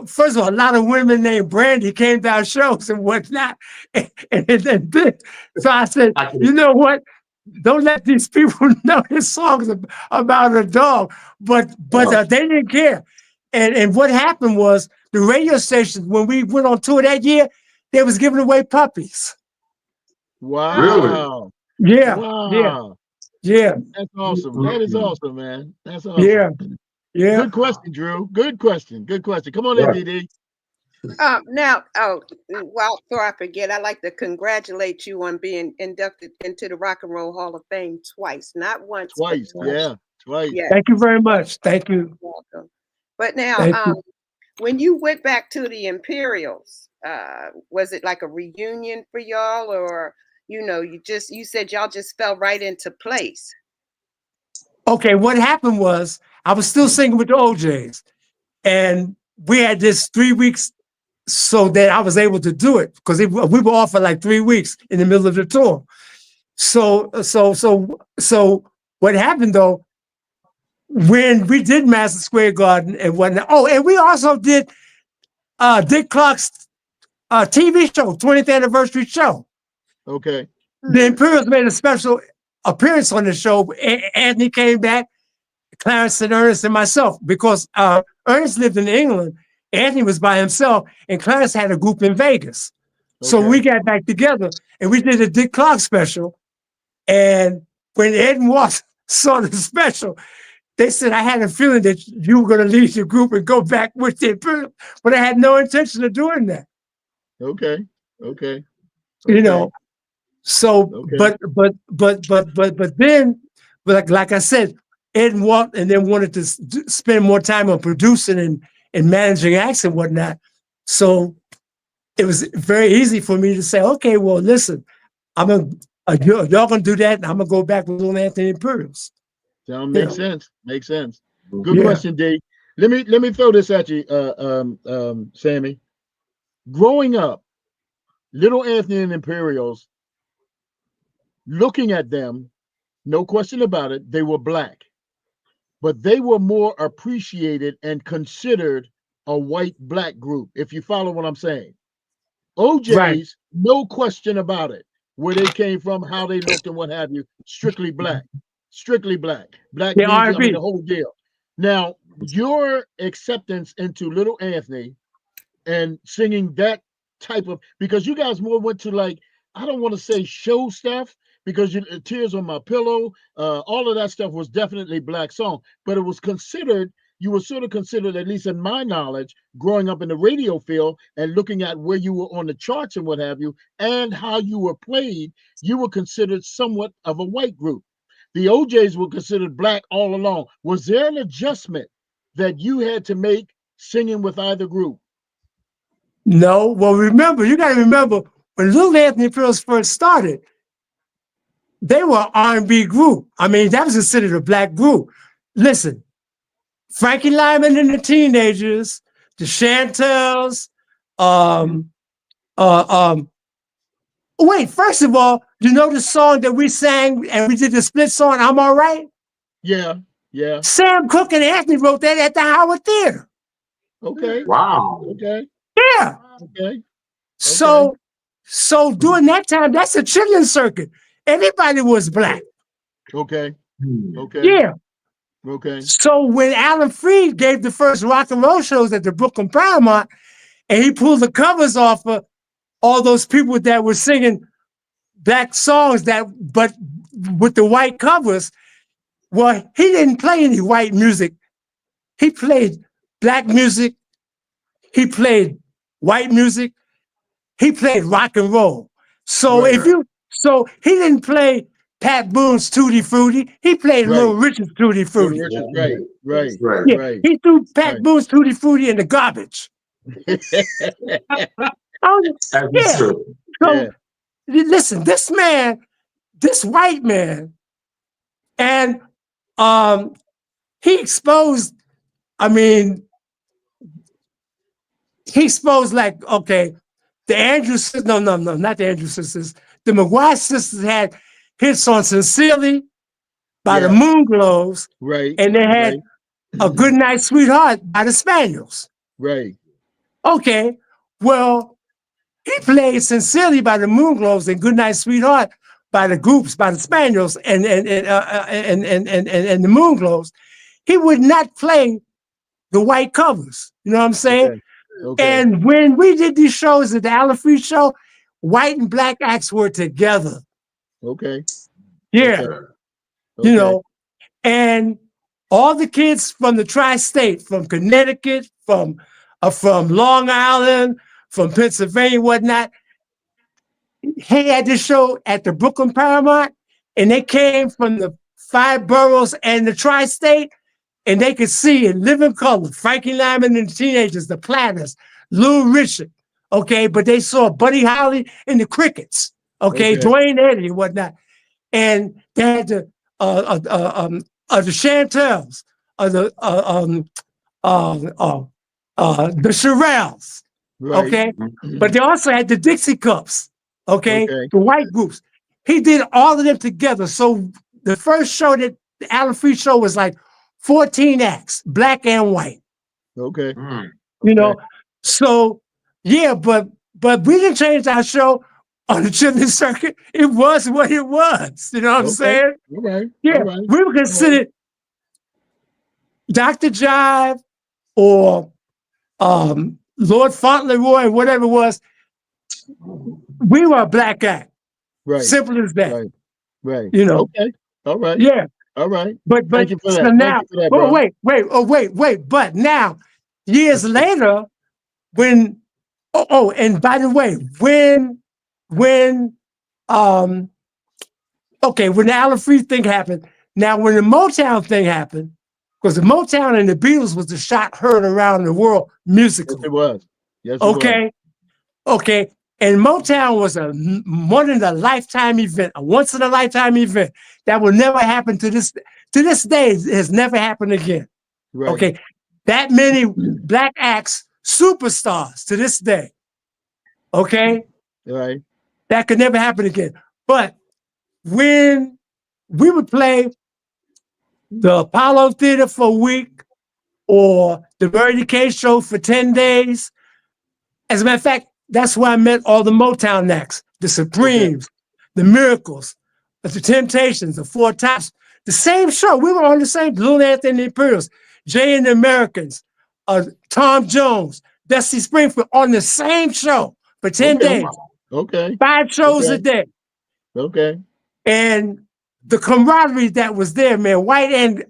first of all, a lot of women named Brandy came down shows and whatnot. So I said, you know what? Don't let these people know this song's about a dog. But they didn't care. And what happened was the radio stations, when we went on tour that year, they was giving away puppies. Wow. Really? Yeah. Wow. Yeah. That's awesome. That is awesome, man. That's awesome. Yeah. Good question, Drew. Good question. Come on in, DD. Now, before I forget, I'd like to congratulate you on being inducted into the Rock and Roll Hall of Fame twice, not once. Twice. Twice. Yeah. Thank you very much. Thank you. You're welcome. But now, when you went back to the Imperials, was it like a reunion for y'all, or you said y'all just fell right into place? Okay, what happened was I was still singing with the OJs, and we had this 3 weeks so that I was able to do it because we were off for like 3 weeks in the middle of the tour. So what happened though, when we did Madison Square Garden and whatnot, oh, and we also did Dick Clark's TV show, 20th anniversary show. Okay. The Imperials made a special appearance on the show. Anthony came back, Clarence and Ernest and myself, because Ernest lived in England. Anthony was by himself, and Clarence had a group in Vegas. So Okay. we got back together and we did a Dick Clark special. And when Ed and Watts saw the special, they said, I had a feeling that you were going to leave your group and go back with the Imperials, but I had no intention of doing that. Okay. Okay. You know, so Okay. but then, like I said, Ed and Walt and then wanted to spend more time on producing and managing acts and whatnot. So it was very easy for me to say, okay, well, listen, y'all gonna do that, and I'm gonna go back with Little Anthony Imperials. Makes sense. Makes sense. Good Yeah. question, D. Let me throw this at you, Sammy. Growing up, Little Anthony and Imperials, looking at them, no question about it, they were black, but they were more appreciated and considered a white-black group, if you follow what I'm saying. OJ's, Right. no question about it, where they came from, how they looked, and what have you, strictly black. Strictly black. Black Yeah, music, I R&B. mean, the whole deal. Now, your acceptance into Little Anthony and singing that type of, because you guys more went to, like, I don't want to say show stuff, because Tears on My Pillow, all of that stuff was definitely black song, but it was considered, you were sort of considered, at least in my knowledge, growing up in the radio field and looking at where you were on the charts and what have you, and how you were played, you were considered somewhat of a white group. The OJs were considered black all along. Was there an adjustment that you had to make singing with either group? No. Well, you got to remember, when Little Anthony Imperials first started, they were an R&B group. I mean, that was considered a black group. Listen, Frankie Lyman and the Teenagers, the Chantels, wait, first of all, you know the song that we sang and we did the split song, I'm All Right? Yeah, yeah. Sam Cooke and Anthony wrote that at the Howard Theater. Okay. Wow. Okay. Yeah. Okay. So during that time, that's a chitlin circuit. Everybody was black. Okay. Okay. Yeah. Okay. So when Alan Freed gave the first rock and roll shows at the Brooklyn Paramount, and he pulled the covers off of all those people that were singing black songs but with the white covers, well, he didn't play any white music. He played black music. He played white music. He played rock and roll. So so he didn't play Pat Boone's Tutti Frutti. He played Little Richard's Tutti Frutti. Right. Yeah, he threw Pat Boone's Tutti Frutti in the garbage. Yeah. So listen, this white man, and he exposed, like, okay, the Andrews sisters, no, not the Andrews sisters. The McGuire sisters had hits on Sincerely by the Moonglows. Right. And they had A Good Night Sweetheart by the Spaniels. Right. Okay. Well, he played Sincerely by the Moonglows and Good Night Sweetheart by the groups, by the Spaniels and the Moonglows. He would not play the white covers. You know what I'm saying? Okay. And when we did these shows at the Alan Freed show, white and black acts were together. Okay. Yeah. Okay. You know, and all the kids from the tri-state, from Connecticut, from Long Island, from Pennsylvania, whatnot, he had this show at the Brooklyn Paramount, and they came from the 5 boroughs and the tri-state, and they could see in living color Frankie Lyman and the Teenagers, the Platters, Lou Richard, okay, but they saw Buddy Holly and the Crickets, okay, Dwayne Eddy and whatnot, and they had the Chantels, the Shirelles, okay, but they also had the Dixie Cups, okay, the white groups. he did all of them together. So the first show that the Alan Free show was like 14 acts, black and white. Okay. You know, so yeah, but we didn't change our show on the children's circuit. It was what it was. You know what I'm saying? All right. Yeah, All right. we were considered Dr. Jive or Lord Fauntleroy, whatever it was. We were a black act. Right. Simple as that. Right. Right. You know. Okay. All right. Yeah. All right. But Thank you for so that. now, Thank you for that, but bro. wait. But now, years later, when and by the way, when when the Alan Freed thing happened, now when the Motown thing happened, because the Motown and the Beatles was the shot heard around the world musically. Yes, it was. Yes, it Okay. Okay. And Motown was a one in a lifetime event, a once in a lifetime event that will never happen to this day. It has never happened again. Right. Okay. That many black acts, superstars to this day. Okay. Right. That could never happen again. But when we would play the Apollo Theater for a week or the Birdie K show for 10 days, as a matter of fact, that's where I met all the Motown acts, the Supremes, the Miracles, the Temptations, the Four Tops. The same show. We were on the same, Little Anthony and the Imperials, Jay and the Americans, Tom Jones, Dusty Springfield on the same show for 10 days. Okay. 5 shows a day. Okay. And the camaraderie that was there, man, white and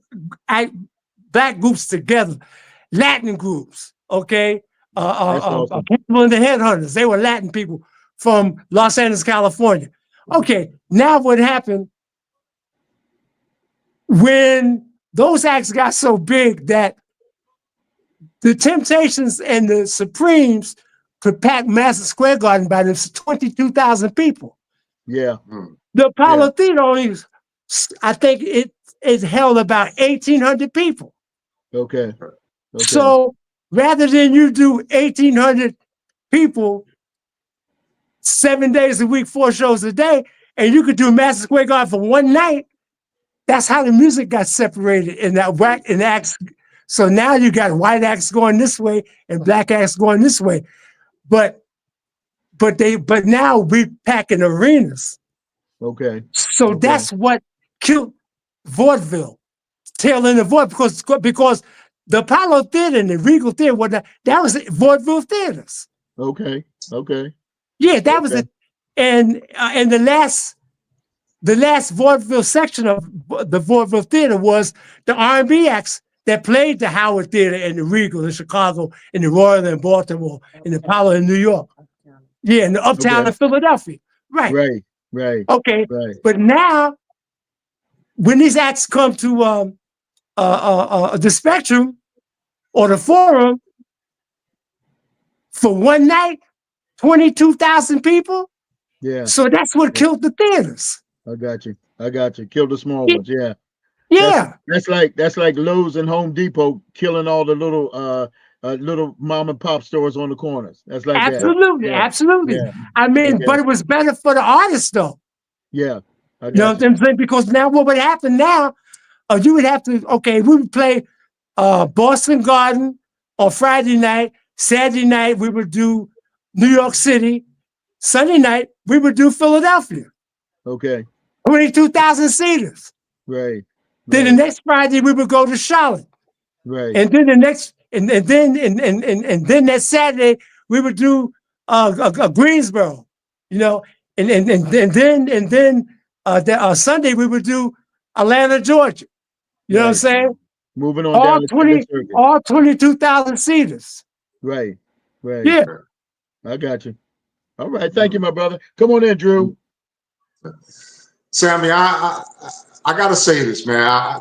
black groups together, Latin groups, okay? Awesome. People in the Headhunters, they were Latin people from Los Angeles, California. Okay, now what happened when those acts got so big that the Temptations and the Supremes could pack Madison Square Garden by them 22,000 people. Yeah. The Apollo Theater only, I think it held about 1,800 people. Okay. So rather than you do 1,800 people 7 days a week, 4 shows a day, and you could do Madison Square Garden for one night, that's how the music got separated in that whack and acts. So now you got white acts going this way and black acts going this way. But now we packing arenas. Okay. So that's what killed vaudeville, tail end of vaudeville, because the Apollo Theater and the Regal Theater, that was vaudeville theaters. Okay. Okay. Yeah, that was it. And the last vaudeville section of the vaudeville theater was the R&B acts that played the Howard Theater and the Regal in Chicago, and the Royal in Baltimore, and the Apollo in New York. Yeah, and the Uptown in Philadelphia. Right. Okay. Right. But now, when these acts come to the Spectrum or the Forum for one night, 22,000 people. Yeah. So that's what killed the theaters. I got you. Kill the small ones. Yeah. Yeah. That's like Lowe's and Home Depot killing all the little mom and pop stores on the corners. That's like absolutely, that. absolutely. Yeah. I mean, but it was better for the artists, though. Yeah. You know what I'm saying? Because now what would happen now? You would have to. Okay, we would play Boston Garden on Friday night. Saturday night we would do New York City. Sunday night we would do Philadelphia. Okay. 22,000 seaters. Right. Then the next Friday we would go to Charlotte. Right. And then the next, and then that Saturday we would do Greensboro, you know, and then Sunday we would do Atlanta, Georgia. You know what I'm saying? Moving on down all 22,000 seaters. Right. Yeah. I got you. All right. Thank you, my brother. Come on in, Drew. Sammy, I gotta say this, man.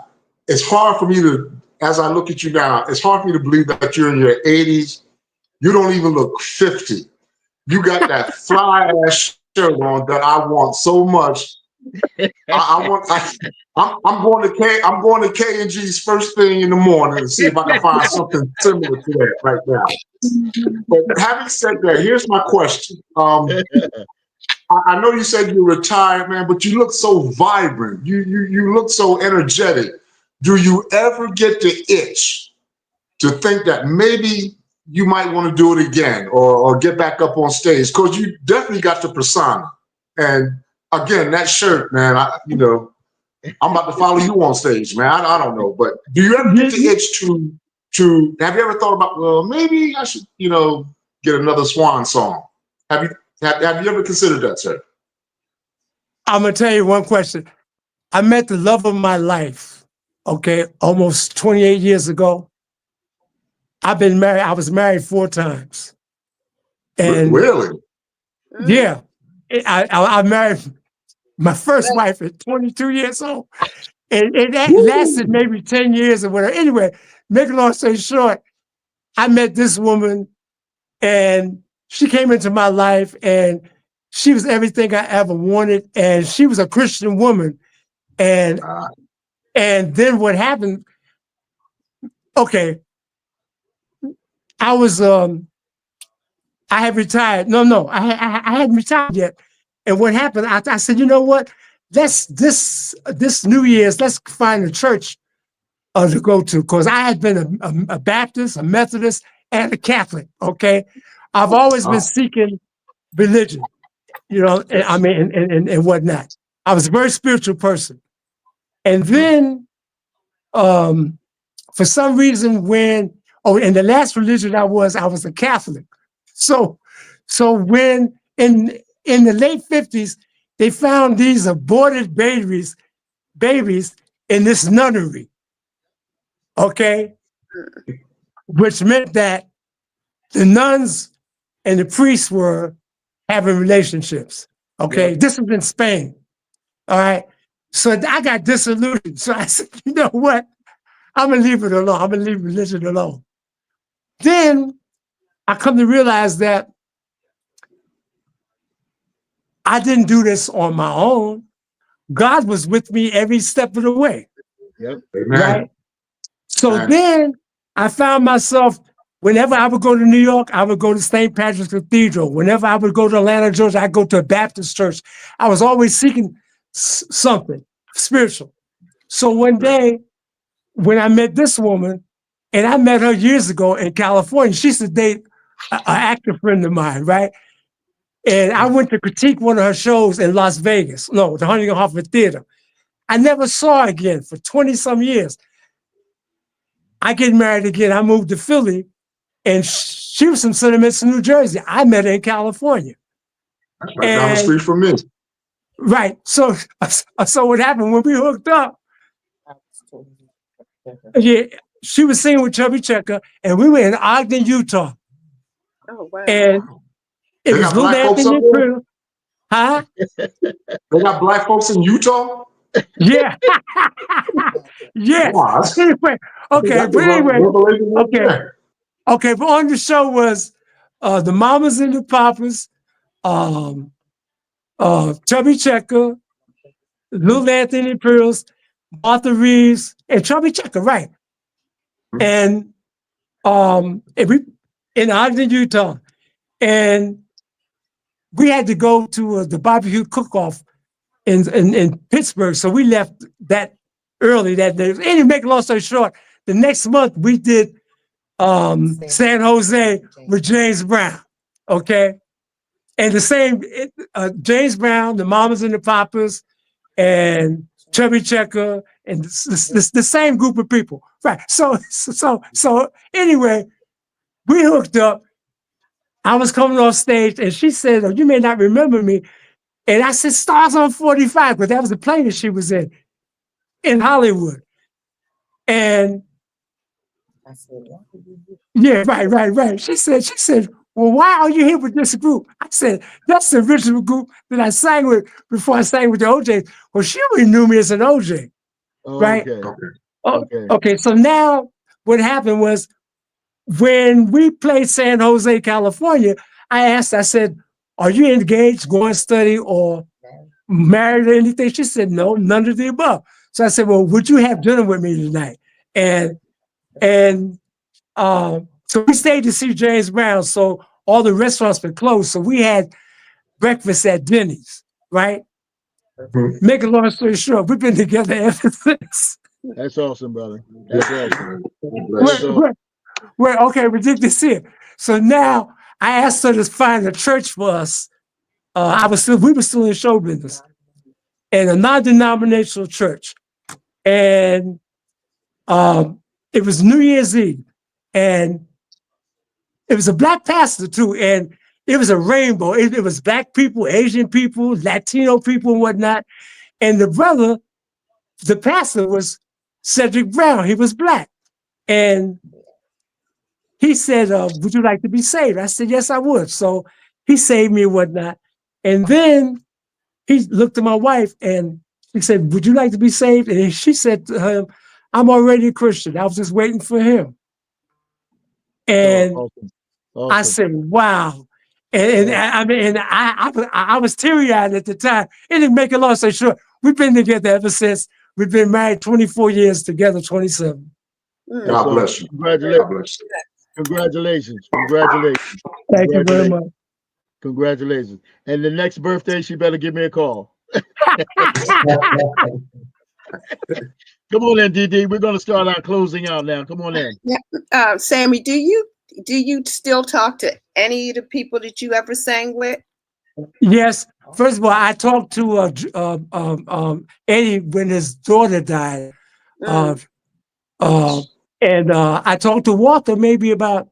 It's hard for me to, as I look at you now, it's hard for me to believe that you're in your 80s. You don't even look 50. You got that fly ass shirt on that I want so much. I'm going to K&G's first thing in the morning to see if I can find something similar to that right now. But having said that, here's my question. I know you said you're retired, man, but you look so vibrant. You look so energetic. Do you ever get the itch to think that maybe you might want to do it again or get back up on stage? Because you definitely got the persona. And again, that shirt, man, I'm about to follow you on stage, man. I don't know, but do you ever get the itch to? Have you ever thought about? Well, maybe I should, get another swan song. Have you ever considered that, sir? I'm gonna tell you one question. I met the love of my life, okay, almost 28 years ago. I've been married. I was married 4 times, and Really? yeah, I married my first wife at 22 years old. And that lasted maybe 10 years or whatever. Anyway, make a long story short, I met this woman and she came into my life and she was everything I ever wanted. And she was a Christian woman. And then what happened, okay, I was, I had retired. No, I hadn't retired yet. And what happened, I said, you know what? This New Year's, let's find a church to go to, because I had been a Baptist, a Methodist, and a Catholic. Okay, I've always been seeking religion, and whatnot. I was a very spiritual person, and then for some reason, and the last religion I was a Catholic. So when in the late 50s, they found these aborted babies in this nunnery. Okay, which meant that the nuns and the priests were having relationships. Okay, this was in Spain. All right, so I got disillusioned. So I said, you know what? I'm gonna leave it alone. I'm gonna leave religion alone. Then I come to realize that I didn't do this on my own. God was with me every step of the way. Yep. Right. So then I found myself, whenever I would go to New York, I would go to St. Patrick's Cathedral. Whenever I would go to Atlanta, Georgia, I'd go to a Baptist church. I was always seeking something spiritual. So one day, when I met this woman, and I met her years ago in California, she used to date an actor friend of mine, right? And I went to critique one of her shows in Las Vegas, the Huntington Hoffman Theater. I never saw her again for 20 some years. I get married again. I moved to Philly, and she was from Sentiments, New Jersey. I met her in California. That's right down the street from me. Right. So what happened when we hooked up? Yeah, she was singing with Chubby Checker, and we were in Ogden, Utah. Oh wow! And it was Little Anthony Crew. Huh? They got black folks in Utah? Yeah. Yes. Anyway, okay. But anyway, okay. But on the show was the Mamas and the Papas, Chubby Checker, Little Anthony Pearls, Martha Reeves, and Chubby Checker, right? And we in Ogden, Utah, and we had to go to the barbecue cook-off in Pittsburgh, so we left that early that day. Anyway, make a long story short, the next month we did San Jose with James Brown, okay? And the same, James Brown, the Mamas and the Papas, and Chubby Checker, and the same group of people, right? So anyway, we hooked up. I was coming off stage, and she said, "Oh, you may not remember me." And I said, "Stars on 45," but that was the play that she was in Hollywood. And I said, yeah, right. She said, "Well, why are you here with this group?" I said, "That's the original group that I sang with before I sang with the OJ." Well, she already knew me as an OJ, right? Okay. So now what happened was, when we played San Jose, California, I said, "Are you engaged, going to study, or married or anything?" She said, "No, none of the above." So I said, "Well, would you have dinner with me tonight?" And so we stayed to see James Brown. So all the restaurants were closed. So we had breakfast at Denny's, right? Mhm. Make a long story short, we've been together ever since. That's awesome, brother. That's awesome. God That's bless you. awesome. Okay, we did this here. So now I asked her to find a church for us. We were still in show business, and a non-denominational church. And it was New Year's Eve, and it was a black pastor too, and it was a rainbow. It was black people, Asian people, Latino people, and whatnot. And the pastor was Cedric Brown. He was black, and he said, "Would you like to be saved?" I said, "Yes, I would." So he saved me and whatnot. And then he looked at my wife and he said, "Would you like to be saved?" And she said to him, "I'm already a Christian. I was just waiting for him." And Awesome. I Awesome. said, "Wow." And I mean, and I was teary-eyed at the time. It didn't make a long story short. We've been together ever since. We've been married 24 years together, 27. God bless you. Congratulations. God bless you. Congratulations. Congratulations. Thank you very much. Congratulations. And the next birthday, she better give me a call. Come on in, DD. We're going to start our closing out now. Come on in. Sammy, do you still talk to any of the people that you ever sang with? Yes. First of all, I talked to Eddie when his daughter died. And I talked to Walter maybe about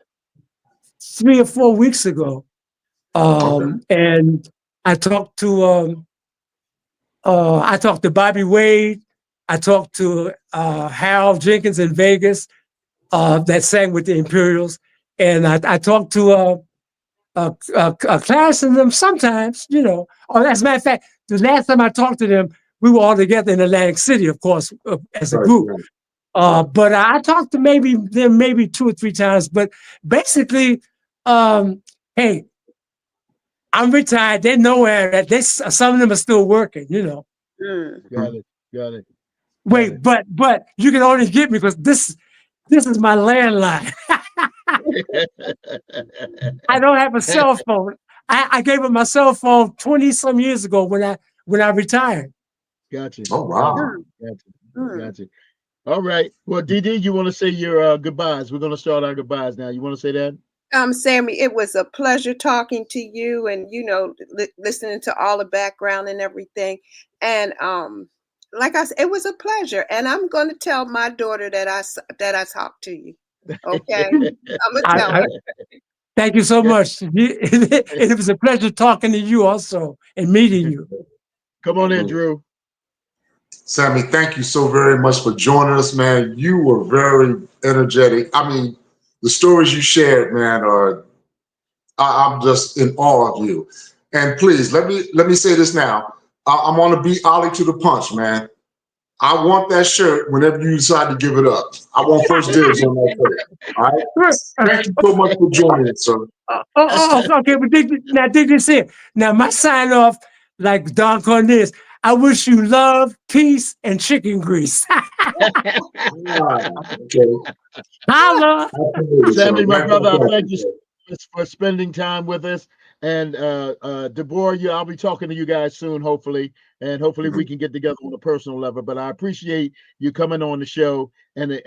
3 or 4 weeks ago. And I talked to Bobby Wade. I talked to Harold Jenkins in Vegas that sang with the Imperials. And I talked to Clarence and them sometimes, you know. As a matter of fact, the last time I talked to them, we were all together in Atlantic City, of course, as a group. But I talked to them maybe 2 or 3 times. But basically, hey, I'm retired. They know that some of them are still working, you know. Got it. Got it. Wait, but you can only get me because this is my landline. I don't have a cell phone. I gave up my cell phone 20 some years ago when I retired. Gotcha. Oh, wow. Gotcha. All right. Well, DD, you want to say your goodbyes? We're going to start our goodbyes now. You want to say that? Sammy, it was a pleasure talking to you and, listening to all the background and everything. And like I said, it was a pleasure. And I'm going to tell my daughter that I talked to you. Okay? I'm going to tell her. Thank you so much. It was a pleasure talking to you also and meeting you. Come on in, Drew. Sammy, thank you so very much for joining us, man. You were very energetic. I mean, the stories you shared, man, I'm just in awe of you. And please, let me say this now. I'm going to beat Ollie to the punch, man. I want that shirt whenever you decide to give it up. I want first dibs on that shirt. All right? Thank you so much for joining us, sir. Okay, but dig this in. Now, my sign off, like Don Cornelius, I wish you love, peace, and chicken grease. Okay. Holla. Sammy, my brother, I thank you so much for spending time with us. And Deborah, I'll be talking to you guys soon, hopefully. And hopefully we can get together on a personal level. But I appreciate you coming on the show and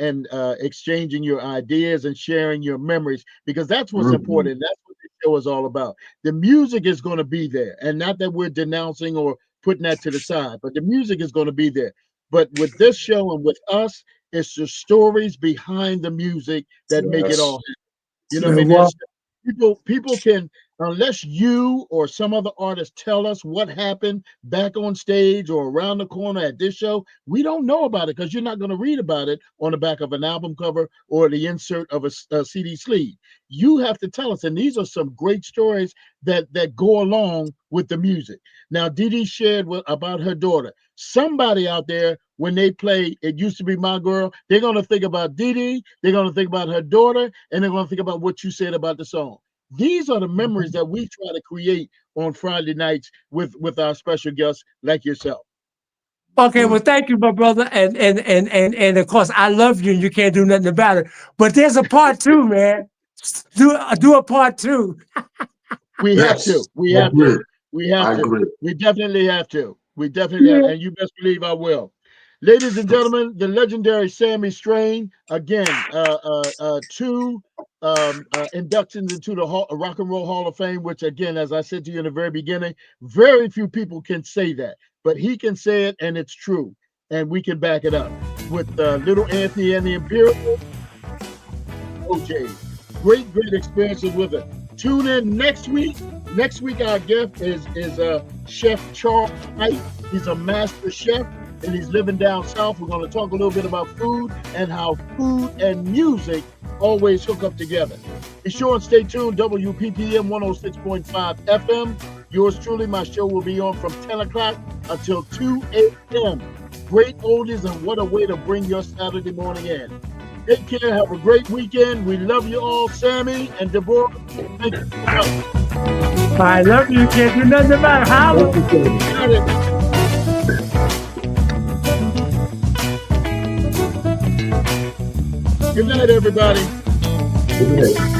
exchanging your ideas and sharing your memories, because that's what's important. That's what the show is all about. The music is going to be there. And not that we're denouncing or putting that to the side, but the music is going to be there. But with this show and with us, it's the stories behind the music that make it all happen. You know what I mean? People can, unless you or some other artist tell us what happened back on stage or around the corner at this show, we don't know about it, because you're not going to read about it on the back of an album cover or the insert of a CD sleeve. You have to tell us, and these are some great stories that go along with the music. Now, Dee shared about her daughter. Somebody out there, when they play It Used to Be My Girl, they're going to think about Dee, they're going to think about her daughter, and they're going to think about what you said about the song. These are the memories that we try to create on Friday nights with our special guests like yourself. Okay, well, thank you, my brother, and of course, I love you, and you can't do nothing about it. But there's a part 2, man. Do a part 2. We have to. We have to. We have I to. agree. We definitely have to. We definitely have, and you best believe I will. Ladies and gentlemen, the legendary Sammy Strain again. Two inductions into the Rock and Roll Hall of Fame, which again, as I said to you in the very beginning, very few people can say that, but he can say it, and it's true, and we can back it up with Little Anthony and the Imperial OJ. Great experiences with it. Tune in next week. Next week, our guest is Chef Charles Knight. He's a master chef, and he's living down south. We're going to talk a little bit about food and how food and music always hook up together. Be sure and stay tuned. WPPM 106.5 FM. Yours truly, my show will be on from 10 o'clock until 2 a.m. Great oldies, and what a way to bring your Saturday morning in. Take care. Have a great weekend. We love you all, Sammy and Deborah. Thank you. I love you. Can't do nothing about how. Good night, everybody. Good night.